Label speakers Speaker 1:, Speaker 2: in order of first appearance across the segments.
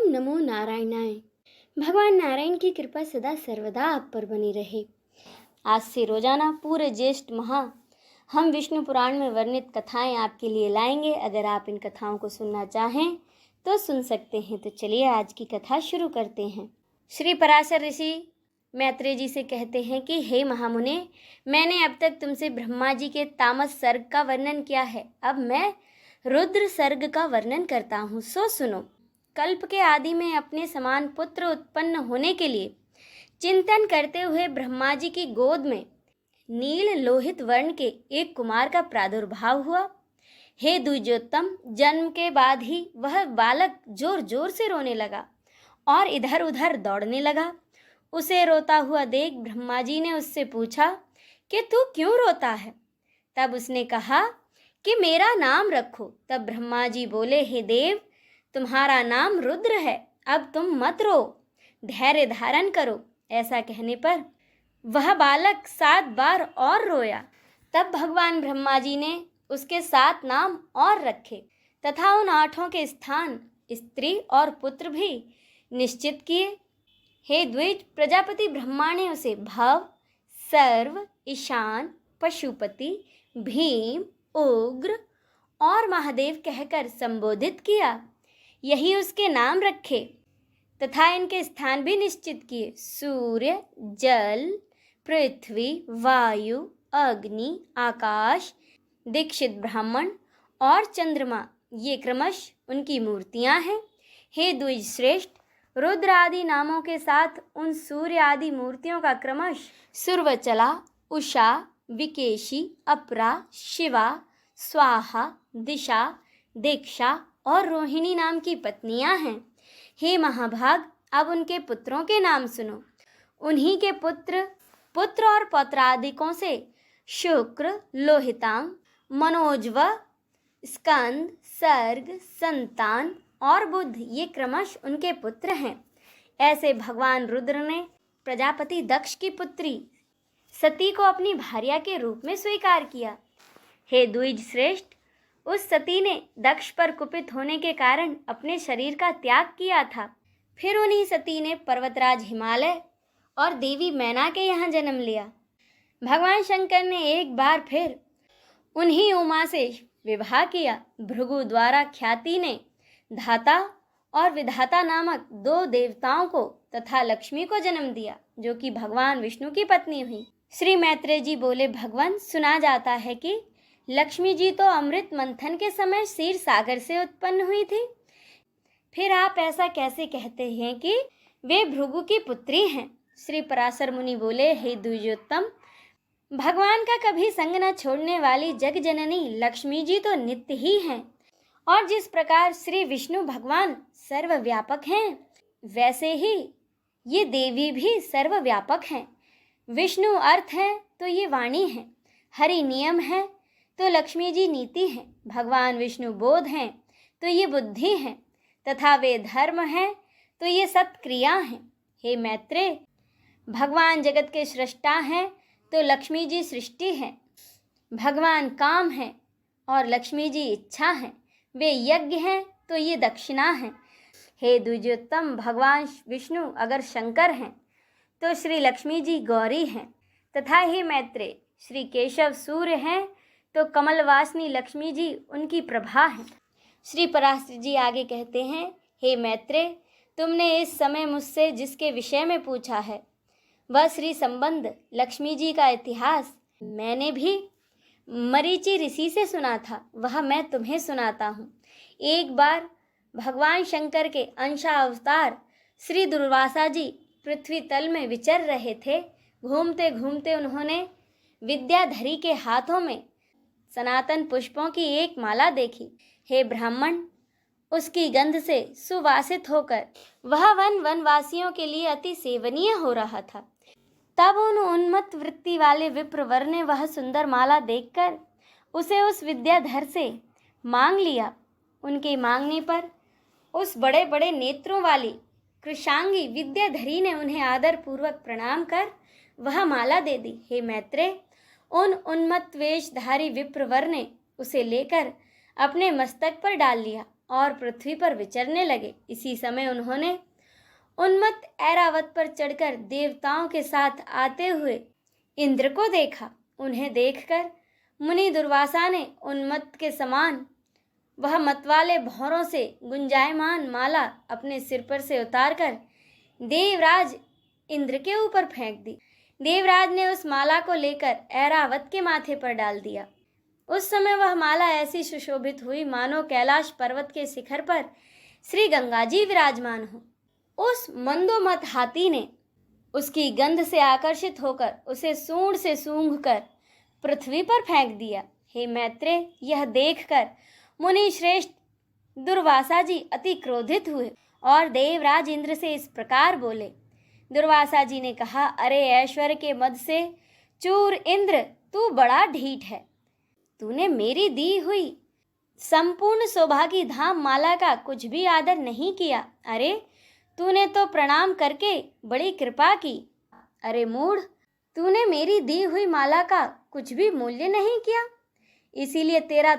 Speaker 1: नमो नारायणाय। भगवान नारायण की कृपा सदा सर्वदा आप पर बनी रहे। आज से रोजाना पूरे ज्येष्ठ माह हम विष्णु पुराण में वर्णित कथाएं आपके लिए लाएंगे। अगर आप इन कथाओं को सुनना चाहें तो सुन सकते हैं। तो चलिए आज की कथा शुरू करते हैं। श्री पराशर ऋषि मैत्रेय जी से कहते हैं कि हे महामुने, मैंने अब तक तुमसे ब्रह्मा जी के तामस सर्ग का वर्णन किया है। अब मैं रुद्र सर्ग का वर्णन करता हूँ, सो सुनो। कल्प के आदि में अपने समान पुत्र उत्पन्न होने के लिए चिंतन करते हुए ब्रह्मा जी की गोद में नील लोहित वर्ण के एक कुमार का प्रादुर्भाव हुआ। हे द्विजोत्तम, जन्म के बाद ही वह बालक जोर जोर से रोने लगा और इधर उधर दौड़ने लगा। उसे रोता हुआ देख ब्रह्मा जी ने उससे पूछा कि तू क्यों रोता है। तब उसने कहा कि मेरा नाम रखो। तब ब्रह्मा जी बोले, हे देव, तुम्हारा नाम रुद्र है, अब तुम मत रो, धैर्य धारण करो। ऐसा कहने पर वह बालक 7 बार और रोया। तब भगवान ब्रह्मा जी ने उसके 7 नाम और रखे तथा उन 8 के स्थान स्त्री और पुत्र भी निश्चित किए। हे द्विज, प्रजापति ब्रह्मा ने उसे भव, सर्व, ईशान, पशुपति, भीम, उग्र और महादेव कहकर संबोधित किया। यही उसके नाम रखे तथा इनके स्थान भी निश्चित किए। सूर्य, जल, पृथ्वी, वायु, अग्नि, आकाश, दीक्षित ब्राह्मण और चंद्रमा, ये क्रमश उनकी मूर्तियां हैं। हे द्विज श्रेष्ठ, रुद्र आदि नामों के साथ उन सूर्य आदि मूर्तियों का क्रमश सुरवचला, उषा, विकेशी, अपरा, शिवा, स्वाहा, दिशा, दीक्षा और रोहिणी नाम की पत्नियां हैं। हे महाभाग, अब उनके पुत्रों के नाम सुनो। उन्हीं के पुत्र और पौत्रादिकों से शुक्र, लोहितांग, मनोजव, स्कंद, सर्ग, संतान और बुध, ये क्रमश उनके पुत्र हैं। ऐसे भगवान रुद्र ने प्रजापति दक्ष की पुत्री सती को अपनी भार्या के रूप में स्वीकार किया। हे द्विज श्रेष्ठ, उस सती ने दक्ष पर कुपित होने के कारण अपने शरीर का त्याग किया था। फिर उन्हीं सती ने पर्वतराज हिमालय और देवी मैना के यहाँ जन्म लिया। भगवान शंकर ने एक बार फिर उन्हीं उमा से विवाह किया। भृगु द्वारा ख्याति ने धाता और विधाता नामक 2 देवताओं को तथा लक्ष्मी को जन्म दिया, जो कि भगवान विष्णु की पत्नी हुई। श्री मैत्रेय जी बोले, भगवान, सुना जाता है कि लक्ष्मी जी तो अमृत मंथन के समय क्षीर सागर से उत्पन्न हुई थी। फिर आप ऐसा कैसे कहते हैं कि वे भृगु की पुत्री हैं। श्री पराशर मुनि बोले, हे द्विजोत्तम, भगवान का कभी संग न छोड़ने वाली जग जननी लक्ष्मी जी तो नित्य ही हैं। और जिस प्रकार श्री विष्णु भगवान सर्वव्यापक हैं, वैसे ही ये देवी भी सर्वव्यापक हैं। विष्णु अर्थ है तो ये वाणी है, हरि नियम है तो लक्ष्मी जी नीति हैं, भगवान विष्णु बोध हैं तो ये बुद्धि हैं, तथा वे धर्म हैं तो ये सत्क्रिया हैं। हे मैत्रेय, भगवान जगत के सृष्टा हैं तो लक्ष्मी जी सृष्टि हैं। भगवान काम हैं और लक्ष्मी जी इच्छा हैं। वे यज्ञ हैं तो ये दक्षिणा हैं। हे द्विजोत्तम, भगवान विष्णु अगर शंकर हैं तो श्री लक्ष्मी जी गौरी हैं, तथा हे मैत्रेय, श्री केशव सूर्य हैं तो कमलवासिनी लक्ष्मी जी उनकी प्रभा हैं। श्री पराशर जी आगे कहते हैं, हे मैत्रेय, तुमने इस समय मुझसे जिसके विषय में पूछा है वह श्री संबंध लक्ष्मी जी का इतिहास मैंने भी मरीचि ऋषि से सुना था, वह मैं तुम्हें सुनाता हूँ। एक बार भगवान शंकर के अंशावतार श्री दुर्वासा जी पृथ्वी तल में विचर रहे थे। घूमते घूमते उन्होंने विद्याधरी के हाथों में सनातन पुष्पों की एक माला देखी। हे ब्राह्मण, उसकी गंध से सुवासित होकर वह वनवासियों के लिए अति सेवनीय हो रहा था। तब उन उन्मत्त वृत्ति वाले विप्रवर ने वह सुंदर माला देखकर उसे उस विद्याधर से मांग लिया। उनके मांगने पर उस बड़े बड़े नेत्रों वाली कृशांगी विद्याधरी ने उन्हें आदर पूर्वक प्रणाम कर वह माला दे दी। हे मैत्रेय, उन उन्मत्त वेशधारी विप्रवर ने उसे लेकर अपने मस्तक पर डाल लिया और पृथ्वी पर विचरने लगे। इसी समय उन्होंने उन्मत्त ऐरावत पर चढ़कर देवताओं के साथ आते हुए इंद्र को देखा। उन्हें देखकर मुनि दुर्वासा ने उन्मत्त के समान वह मतवाले भौरों से गुंजायमान माला अपने सिर पर से उतारकर देवराज इंद्र के ऊपर फेंक दी। देवराज ने उस माला को लेकर ऐरावत के माथे पर डाल दिया। उस समय वह माला ऐसी सुशोभित हुई मानो कैलाश पर्वत के शिखर पर श्री गंगा जी विराजमान हो। उस मंदोमत हाथी ने उसकी गंध से आकर्षित होकर उसे सूंड से सूंघकर पृथ्वी पर फेंक दिया। हे मैत्रेय, यह देखकर मुनि श्रेष्ठ दुर्वासा जी अति क्रोधित हुए और देवराज इंद्र से इस प्रकार बोले। दुर्वासा जी ने कहा, अरे ऐश्वर्य के मद से चूर इंद्र, तू बड़ा ढीठ है। तूने मेरी दी हुई संपूर्ण सौभागी धाम माला का कुछ भी आदर नहीं किया। अरे तूने तो प्रणाम करके बड़ी कृपा की। अरे मूढ़, तूने मेरी दी हुई माला का कुछ भी मूल्य नहीं किया, इसीलिए तेरा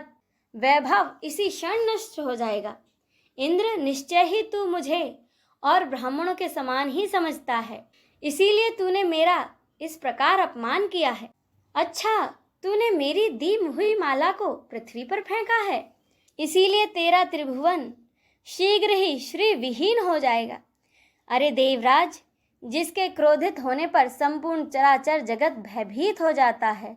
Speaker 1: वैभव इसी क्षण नष्ट हो जाएगा। इंद्र, निश्चय ही तू मुझे और ब्राह्मणों के समान ही समझता है, इसीलिए तूने मेरा इस प्रकार अपमान किया है। अच्छा, तूने मेरी दी हुई माला को पृथ्वी पर फेंका है, इसीलिए तेरा त्रिभुवन शीघ्र ही श्री विहीन हो जाएगा। अरे देवराज, जिसके क्रोधित होने पर संपूर्ण चराचर जगत भयभीत हो जाता है,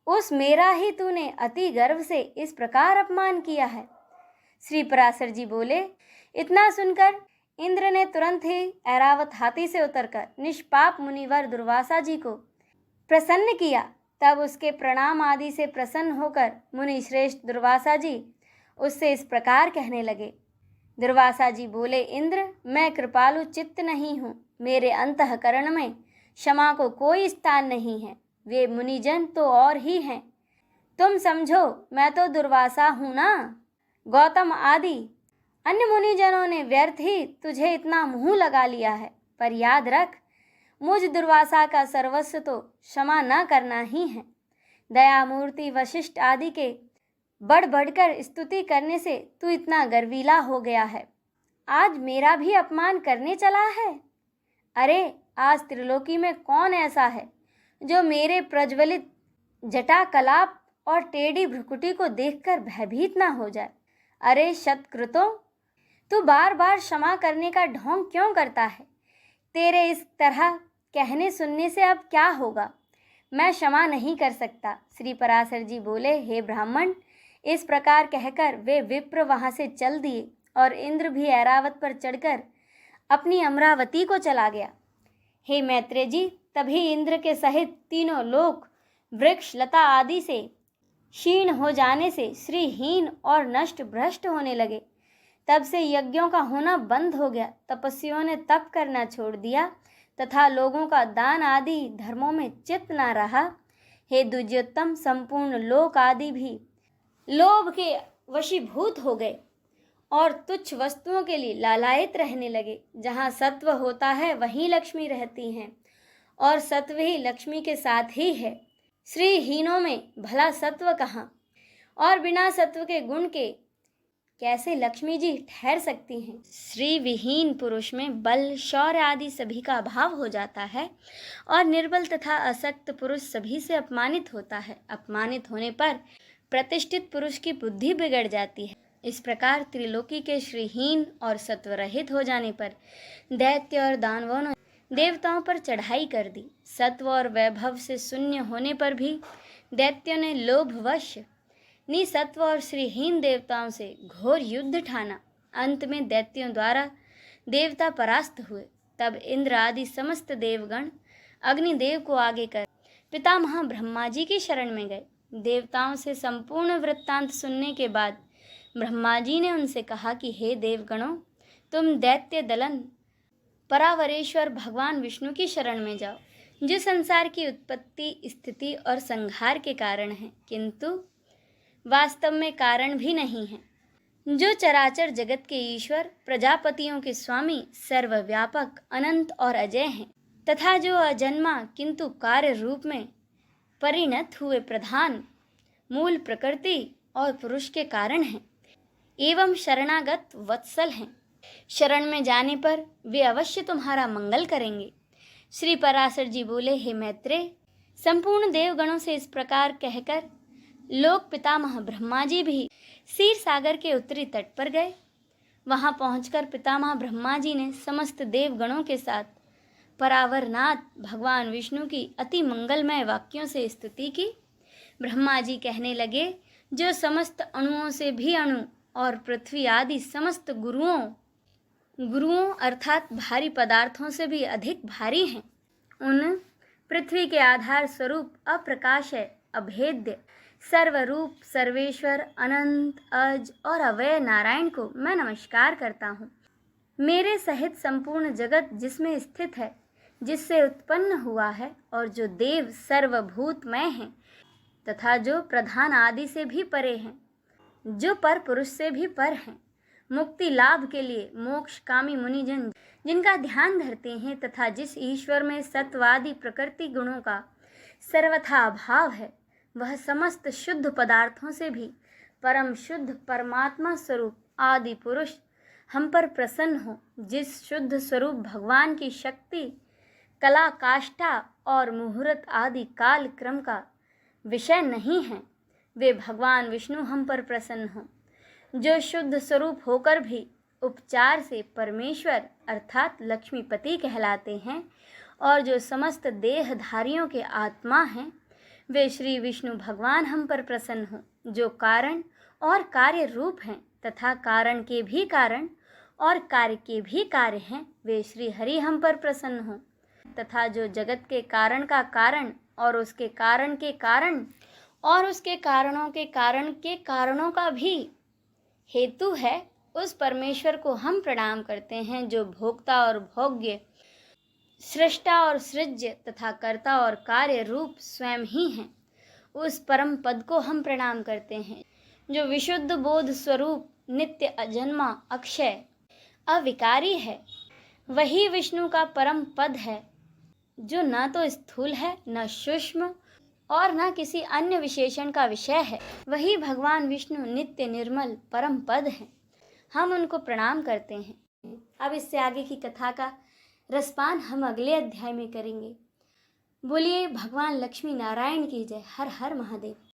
Speaker 1: उस मेरा ही तूने अति गर्व से इस प्रकार अपमान किया है। श्री पराशर जी बोले। इतना सुनकर इंद्र ने तुरंत ही ऐरावत हाथी से उतरकर निष्पाप मुनिवर दुर्वासा जी को प्रसन्न किया। तब उसके प्रणाम आदि से प्रसन्न होकर मुनि श्रेष्ठ दुर्वासा जी उससे इस प्रकार कहने लगे। दुर्वासा जी बोले, इंद्र, मैं कृपालु चित्त नहीं हूँ, मेरे अंतःकरण में क्षमा को कोई स्थान नहीं है। वे मुनिजन तो और ही हैं, तुम समझो मैं तो दुर्वासा हूँ ना। गौतम आदि अन्य मुनिजनों ने व्यर्थ ही तुझे इतना मुँह लगा लिया है, पर याद रख, मुझ दुर्वासा का सर्वस्व तो क्षमा न करना ही है। दयामूर्ति वशिष्ठ आदि के बढ़ बढ़कर स्तुति करने से तू इतना गर्वीला हो गया है, आज मेरा भी अपमान करने चला है। अरे आज त्रिलोकी में कौन ऐसा है जो मेरे प्रज्वलित जटा कलाप और टेढ़ी भ्रुकुटी को देखकर भयभीत ना हो जाए। अरे शतकृतों, तू बार बार क्षमा करने का ढोंग क्यों करता है? तेरे इस तरह कहने सुनने से अब क्या होगा? मैं क्षमा नहीं कर सकता। श्री पराशर जी बोले, हे ब्राह्मण, इस प्रकार कहकर वे विप्र वहाँ से चल दिए और इंद्र भी ऐरावत पर चढ़कर अपनी अमरावती को चला गया। हे मैत्रेय जी, तभी इंद्र के सहित तीनों लोक वृक्ष लता आदि से क्षीण हो जाने से श्रीहीन और नष्ट भ्रष्ट होने लगे। तब से यज्ञों का होना बंद हो गया, तपस्वियों ने तप करना छोड़ दिया तथा लोगों का दान आदि धर्मों में चित्त न रहा। हे द्विजोत्तम, संपूर्ण लोक आदि भी लोभ के वशीभूत हो गए और तुच्छ वस्तुओं के लिए लालायित रहने लगे। जहाँ सत्व होता है वहीं लक्ष्मी रहती हैं और सत्व ही लक्ष्मी के साथ ही है। श्रीहीनों में भला सत्व कहाँ, और बिना सत्व के गुण के कैसे लक्ष्मी जी ठहर सकती हैं। श्री विहीन पुरुष में बल, शौर्य आदि सभी का अभाव हो जाता है और निर्बल तथा असक्त पुरुष सभी से अपमानित होता है। अपमानित होने पर प्रतिष्ठित पुरुष की बुद्धि बिगड़ जाती है। इस प्रकार त्रिलोकी के श्रीहीन और सत्वरहित हो जाने पर दैत्य और दानवों ने देवताओं पर चढ़ाई कर दी। सत्व और वैभव से शून्य होने पर भी दैत्यों ने लोभवश निसत्व और श्रीहीन देवताओं से घोर युद्ध ठाना। अंत में दैत्यों द्वारा देवता परास्त हुए। तब इंद्र आदि समस्त देवगण अग्निदेव को आगे कर पितामह ब्रह्मा जी की शरण में गए। देवताओं से संपूर्ण वृत्तांत सुनने के बाद ब्रह्मा जी ने उनसे कहा कि हे देवगणों, तुम दैत्य दलन परावरेश्वर भगवान विष्णु की शरण में जाओ, जो संसार की उत्पत्ति, स्थिति और संहार के कारण है, किंतु वास्तव में कारण भी नहीं है। जो चराचर जगत के ईश्वर, प्रजापतियों के स्वामी, सर्वव्यापक, अनंत और अजय हैं, तथा जो अजन्मा किंतु कार्य रूप में परिणत हुए प्रधान, मूल प्रकृति और पुरुष के कारण हैं। एवं शरणागत वत्सल हैं। शरण में जाने पर वे अवश्य तुम्हारा मंगल करेंगे। श्री पराशर जी बोले, हे मैत्रेय, संपूर्ण देवगणों से इस प्रकार कहकर लोक पितामह ब्रह्मा जी भी क्षीर सागर के उत्तरी तट पर गए। वहां पहुंचकर पितामह ब्रह्मा जी ने समस्त देवगणों के साथ परावरनाथ भगवान विष्णु की अति मंगलमय वाक्यों से स्तुति की। ब्रह्मा जी कहने लगे, जो समस्त अणुओं से भी अणु और पृथ्वी आदि समस्त गुरुओं अर्थात भारी पदार्थों से भी अधिक भारी हैं, उन पृथ्वी के आधार स्वरूप अप्रकाश है, अभेद्य, सर्वरूप, सर्वेश्वर, अनंत, अज और अव्यय नारायण को मैं नमस्कार करता हूँ। मेरे सहित संपूर्ण जगत जिसमें स्थित है, जिससे उत्पन्न हुआ है, और जो देव सर्वभूतमय हैं तथा जो प्रधान आदि से भी परे हैं, जो पर पुरुष से भी पर हैं, मुक्ति लाभ के लिए मोक्ष कामी मुनिजन जिनका ध्यान धरते हैं, तथा जिस ईश्वर में सत्वादि प्रकृति गुणों का सर्वथा अभाव है, वह समस्त शुद्ध पदार्थों से भी परम शुद्ध परमात्मा स्वरूप आदि पुरुष हम पर प्रसन्न हो। जिस शुद्ध स्वरूप भगवान की शक्ति, कला, काष्ठा और मुहूर्त आदि काल क्रम का विषय नहीं है, वे भगवान विष्णु हम पर प्रसन्न हो। जो शुद्ध स्वरूप होकर भी उपचार से परमेश्वर अर्थात लक्ष्मीपति कहलाते हैं, और जो समस्त देहधारियों के आत्मा हैं, वे श्री विष्णु भगवान हम पर प्रसन्न हो। जो कारण और कार्य रूप हैं तथा कारण के भी कारण और कार्य के भी कार्य हैं, वे श्री हरि हम पर प्रसन्न हो। तथा जो जगत के कारण का कारण और उसके कारण के कारण और उसके कारणों के कारण के कारणों का भी हेतु है, उस परमेश्वर को हम प्रणाम करते हैं, जो भोक्ता और भोग्य, सृष्टा और सृज्य तथा कर्ता और कार्य रूप स्वयं ही हैं। उस परम पद को हम प्रणाम करते हैं, जो विशुद्ध बोध स्वरूप, नित्य, अजन्मा, अक्षय, अविकारी है। वही विष्णु का परम पद है, जो न तो स्थूल है, न सूक्ष्म और न किसी अन्य विशेषण का विषय है। वही भगवान विष्णु नित्य निर्मल परम पद हैं, हम उनको प्रणाम करते हैं। अब इससे आगे की कथा का रसपान हम अगले अध्याय में करेंगे। बोलिए भगवान लक्ष्मी नारायण की जय। हर हर महादेव।